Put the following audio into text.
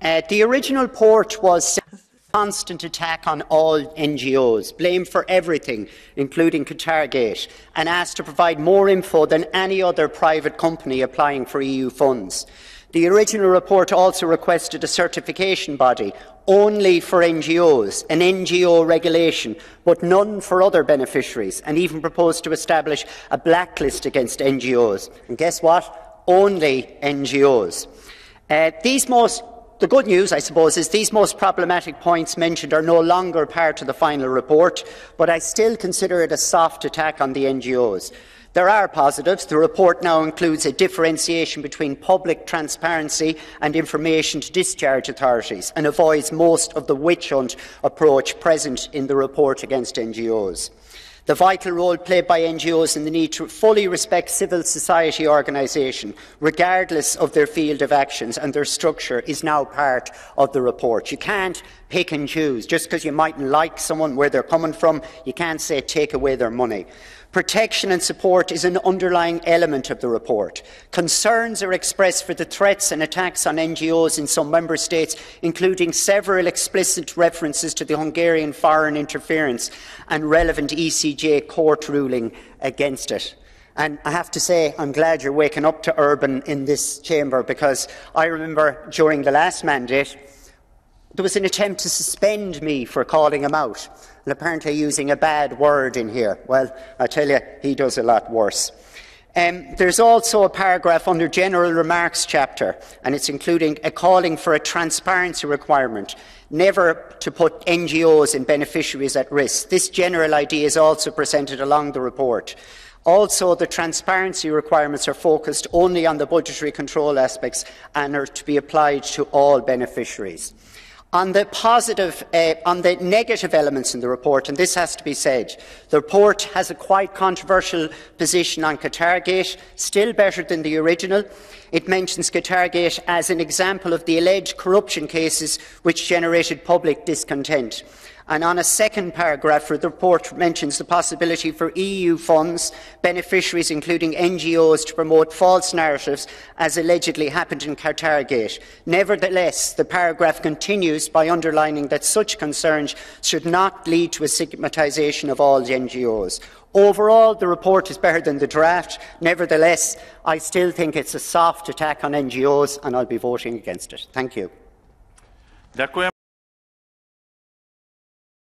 The original report was a constant attack on all NGOs, blamed for everything, including Qatargate, and asked to provide more info than any other private company applying for EU funds. The original report also requested a certification body only for NGOs, an NGO regulation, but none for other beneficiaries, and even proposed to establish a blacklist against NGOs. And guess what? Only NGOs. The good news, I suppose, is these most problematic points mentioned are no longer part of the final report, but I still consider it a soft attack on the NGOs. There are positives. The report now includes a differentiation between public transparency and information to discharge authorities and avoids most of the witch hunt approach present in the report against NGOs. The vital role played by NGOs in the need to fully respect civil society organisation, regardless of their field of actions and their structure, is now part of the report. You can't pick and choose. Just because you mightn't like someone, where they're coming from, you can't say take away their money. Protection and support is an underlying element of the report. Concerns are expressed for the threats and attacks on NGOs in some member states, including several explicit references to the Hungarian foreign interference and relevant ECJ court ruling against it. And I have to say, I'm glad you're waking up to Urban in this chamber, because I remember during the last mandate, there was an attempt to suspend me for calling him out, and apparently using a bad word in here. Well, I tell you, he does a lot worse. There's also a paragraph under General Remarks chapter, and it's including a calling for a transparency requirement, never to put NGOs and beneficiaries at risk. This general idea is also presented along the report. Also, the transparency requirements are focused only on the budgetary control aspects and are to be applied to all beneficiaries. On the negative elements in the report, and this has to be said, the report has a quite controversial position on Qatargate, still better than the original. It mentions Qatargate as an example of the alleged corruption cases which generated public discontent. And on a second paragraph, the report mentions the possibility for EU funds, beneficiaries including NGOs, to promote false narratives, as allegedly happened in Qatargate. Nevertheless, the paragraph continues by underlining that such concerns should not lead to a stigmatisation of all NGOs. Overall, the report is better than the draft. Nevertheless, I still think it's a soft attack on NGOs, and I'll be voting against it. Thank you.